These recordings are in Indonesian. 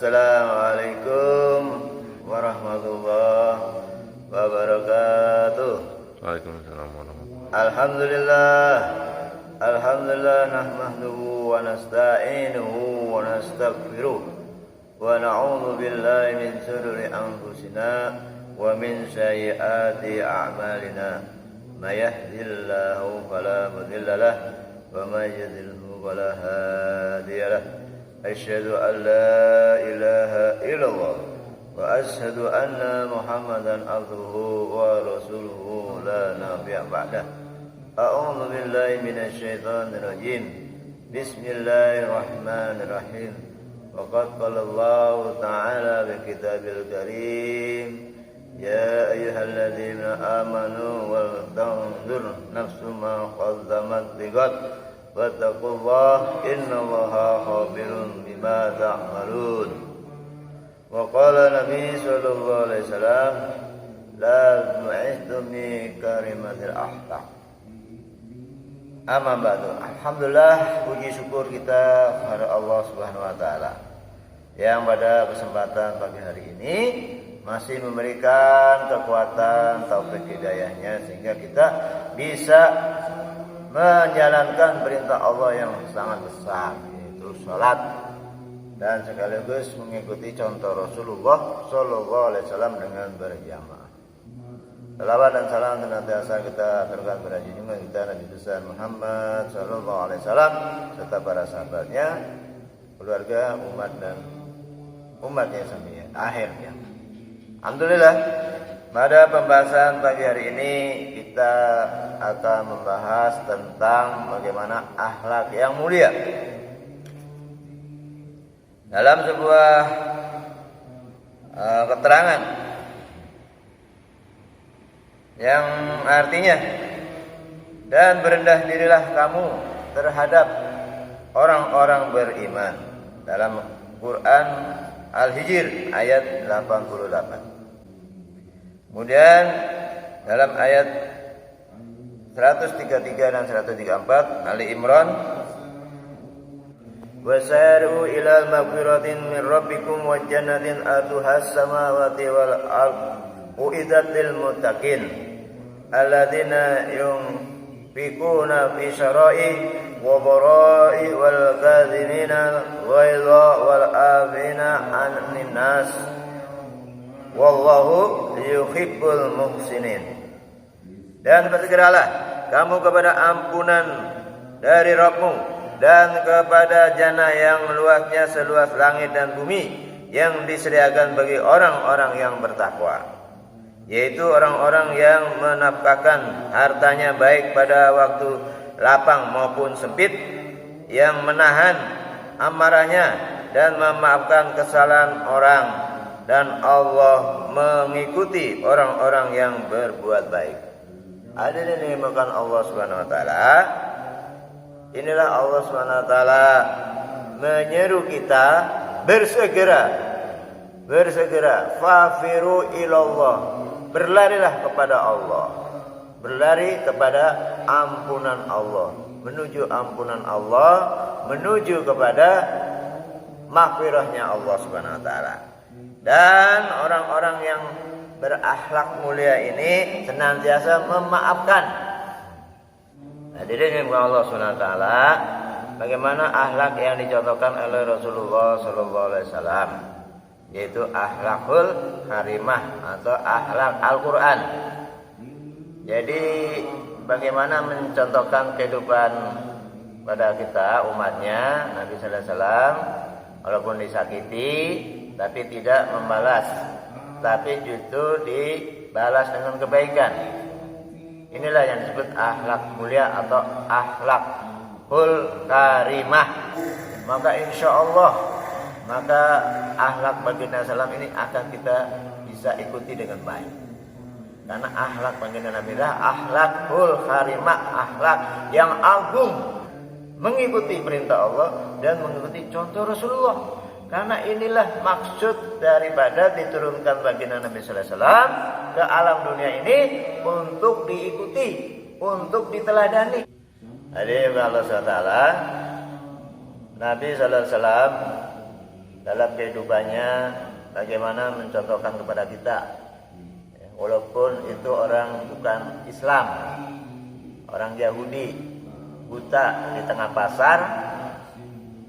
Assalamualaikum warahmatullahi wabarakatuh. Waalaikumsalam warahmatullahi Alhamdulillah nahmaduhu wa nasta'inuhu wa nastaghfiruh wa na'udzu billahi min shururi anfusina wa min sayyiati a'malina. May yahdihillahu fala mudilla lahu wa may yudlilhu fala hadiya lahu. Asyhadu an la ilaha illallah wa asyhadu anna Muhammadan abduhu wa rasuluhu la nabiyya ba'dah. A'udzu billahi minasy syaithanir rajim. Bismillahirrahmanirrahim. Wa qad qala Allah ta'ala bi kitabil karim, ya ayyuhalladzina amanu wal tanzur nafsum ma qaddamat lighad wattaqullaha innallaha khabirun bima ta'malun. Wa qala Nabi sallallahu alaihi wasallam, la tu'izzu bi karimatil akhlaq. Amma ba'du. Alhamdulillah, puji syukur kita kepada Allah Subhanahu wa taala yang pada kesempatan pagi hari ini masih memberikan kekuatan taufik hidayahnya sehingga kita bisa menjalankan perintah Allah yang sangat besar, yaitu salat, dan sekaligus mengikuti contoh Rasulullah sallallahu alaihi wasallam dengan berjamaah. Salawat dan salam senantiasa kita aturkan kepada junjungan kita Nabi besar Muhammad sallallahu alaihi wasallam serta para sahabatnya, keluarga, umat dan umatnya sampai akhirnya. Alhamdulillah, pada pembahasan pagi hari ini kita akan membahas tentang bagaimana akhlak yang mulia. Dalam sebuah keterangan yang artinya, dan berendah dirilah kamu terhadap orang-orang beriman, dalam Quran Al-Hijr ayat 88. Kemudian dalam ayat 133 dan 134 Ali Imran, wasari'u ilal maghfiratin min rabbikum wa jannatin atuhas samawati wal ard uiddat lil muttaqin alladzina yunfiquna fi syara'i wa bara'i wal kadhimina ghaidha wal afina 'anil nas wallahu yuhibbul muhsinin. Dan bersegeralah kamu kepada ampunan dari Rabbmu dan kepada jannah yang luasnya seluas langit dan bumi yang disediakan bagi orang-orang yang bertakwa, yaitu orang-orang yang menafkahkan hartanya baik pada waktu lapang maupun sempit, yang menahan amarahnya dan memaafkan kesalahan orang, dan Allah mengikuti orang-orang yang berbuat baik. Hadirin yang dimuliakan Allah Subhanahu wa taala, inilah Allah Subhanahu wa taala menyeru kita bersegera fafiru ilallah, berlarilah kepada Allah, berlari kepada ampunan Allah, menuju ampunan Allah, menuju kepada maghfirahnya Allah Subhanahu wa taala. Dan orang-orang yang berakhlak mulia ini senantiasa memaafkan. Hadirin yang Allah Subhanahu wa taala, bagaimana akhlak yang dicontohkan oleh Rasulullah sallallahu alaihi wasallam, yaitu akhlakul karimah atau akhlak Al-Qur'an. Jadi bagaimana mencontohkan kehidupan pada kita umatnya Nabi sallallahu alaihi wasallam, walaupun disakiti tapi tidak membalas, tapi justru dibalas dengan kebaikan. Inilah yang disebut akhlak mulia atau akhlakul karimah. Maka insya Allah, maka akhlak baginda salam ini akan kita bisa ikuti dengan baik. Karena akhlak baginda Nabi adalah akhlakul karimah, akhlak yang agung, mengikuti perintah Allah dan mengikuti contoh Rasulullah. Karena inilah maksud daripada diturunkan baginda Nabi sallallahu alaihi wasallam ke alam dunia ini, untuk diikuti, untuk diteladani. Jadi Allah SWT, Nabi sallallahu alaihi wasallam dalam kehidupannya bagaimana mencontohkan kepada kita. Walaupun itu orang bukan Islam, orang Yahudi, buta di tengah pasar,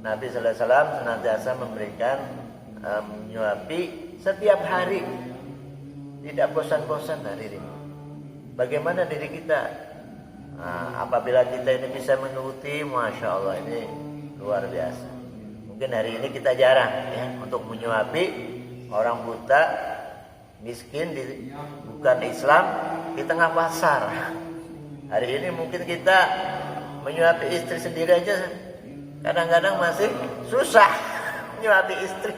Nabi sallallahu alaihi wasallam senantiasa memberikan menyuapi setiap hari, tidak bosan-bosan dari ini. Bagaimana diri kita? Apabila kita ini bisa mengikuti, masya Allah, ini luar biasa. Mungkin hari ini kita jarang ya untuk menyuapi orang buta, miskin, bukan Islam di tengah pasar. Hari ini mungkin kita menyuapi istri sendiri aja kadang-kadang masih susah menyuapi istri.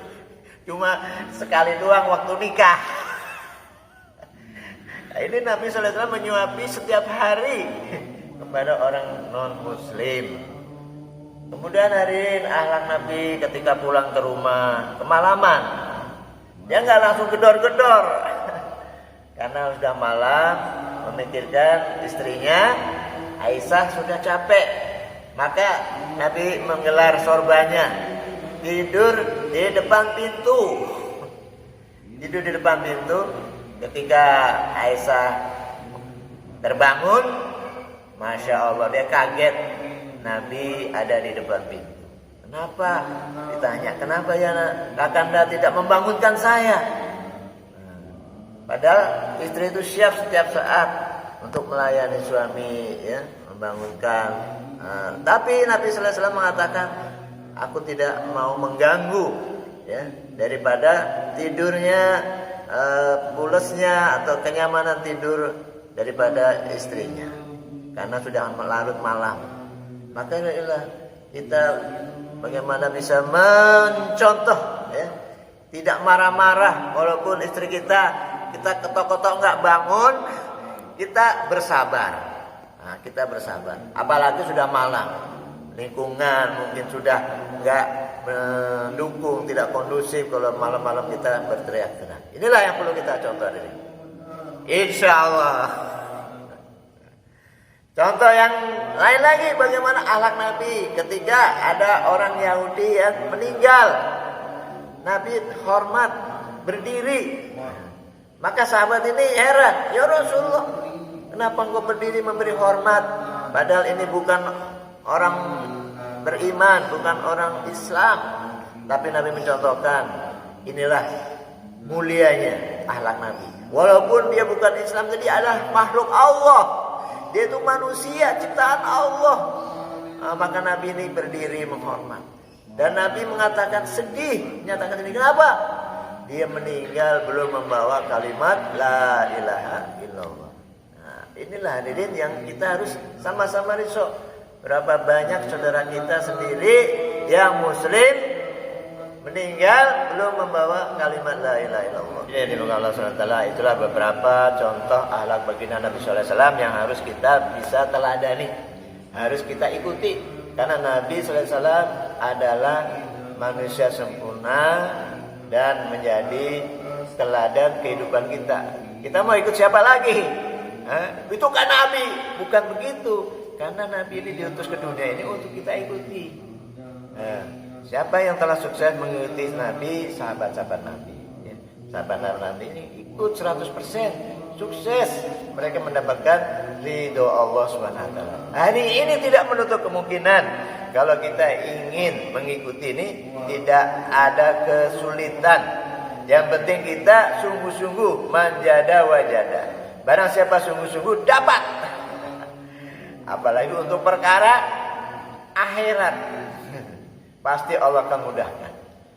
Cuma sekali doang waktu nikah. Nah, ini Nabi sallallahu alaihi wasallam menyuapi setiap hari kepada orang non-muslim. Kemudian hari ini akhlak Nabi ketika pulang ke rumah kemalaman, dia nggak langsung gedor-gedor karena sudah malam, memikirkan istrinya Aisyah sudah capek. Maka Nabi menggelar sorbannya, tidur di depan pintu. Tidur di depan pintu. Ketika Aisyah terbangun, masya Allah, dia kaget Nabi ada di depan pintu. Kenapa? Ditanya, kenapa ya Kakanda tidak membangunkan saya? Padahal istri itu siap setiap saat untuk melayani suami, ya, membangunkan. Tapi Nabi sallallahu alaihi wasallam mengatakan, aku tidak mau mengganggu, ya, daripada tidurnya, pulesnya atau kenyamanan tidur daripada istrinya, karena sudah larut malam. Maka inilah kita bagaimana bisa mencontoh, ya, tidak marah-marah walaupun istri kita ketok-ketok nggak bangun, kita bersabar. Nah, kita bersabar. Apalagi sudah malam, lingkungan mungkin sudah nggak mendukung, tidak kondusif kalau malam-malam kita berteriak-teriak. Inilah yang perlu kita contoh dari ini. Insya Allah. Contoh yang lain lagi, bagaimana akhlak Nabi ketika ada orang Yahudi yang meninggal, Nabi hormat, berdiri. Maka sahabat ini heran, ya Rasulullah, kenapa engkau berdiri memberi hormat? Padahal ini bukan orang beriman, bukan orang Islam. Tapi Nabi mencontohkan, inilah mulianya akhlak Nabi. Walaupun dia bukan Islam, jadi adalah makhluk Allah. Dia itu manusia, ciptaan Allah. Maka Nabi ini berdiri menghormat. Dan Nabi mengatakan sedih, menyatakan sedih. Kenapa? Dia meninggal belum membawa kalimat La ilaha illallah. Nah, inilah hadirin yang kita harus sama-sama risau. Berapa banyak saudara kita sendiri yang muslim meninggal belum membawa kalimat La ilaha illallah. Jadi Allah SWT, itulah beberapa contoh akhlak baginda Nabi SAW yang harus kita bisa teladani, harus kita ikuti. Karena Nabi SAW adalah manusia sempurna dan menjadi teladan kehidupan kita. Kita mau ikut siapa lagi? Itu kan Nabi, bukan begitu. Karena Nabi ini diutus ke dunia ini untuk kita ikuti. Siapa yang telah sukses mengikuti Nabi? Sahabat-sahabat Nabi. Sahabat Nabi ini ikut 100%, sukses. Mereka mendapatkan ridho Allah SWT. Hari ini tidak menutup kemungkinan kalau kita ingin mengikuti ini tidak ada kesulitan. Yang penting kita sungguh-sungguh manjada wajada. Barang siapa sungguh-sungguh dapat. Apalagi untuk perkara akhirat, pasti Allah akan mudahkan.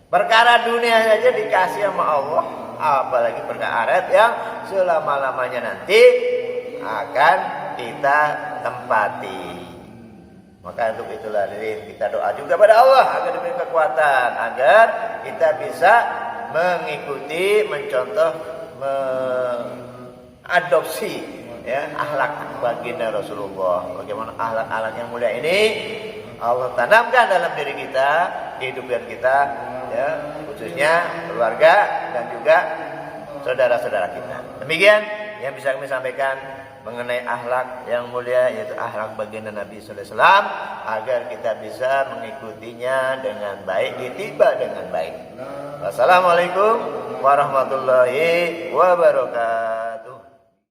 Perkara dunia saja dikasih sama Allah, apalagi perkara akhirat yang selama-lamanya nanti akan kita tempati. Maka untuk itulah kita doa juga pada Allah agar diberi kekuatan, agar kita bisa mengikuti, mencontoh, mengadopsi, ya, akhlak baginda Rasulullah. Bagaimana akhlak-akhlak yang mulia ini Allah tanamkan dalam diri kita, kehidupan kita, ya, khususnya keluarga dan juga saudara-saudara kita. Demikian yang bisa kami sampaikan. mengenai akhlak yang mulia, yaitu akhlak baginda Nabi sallallahu alaihi wasallam, agar kita bisa mengikutinya dengan baik, ditiba dengan baik. Wassalamualaikum warahmatullahi wabarakatuh.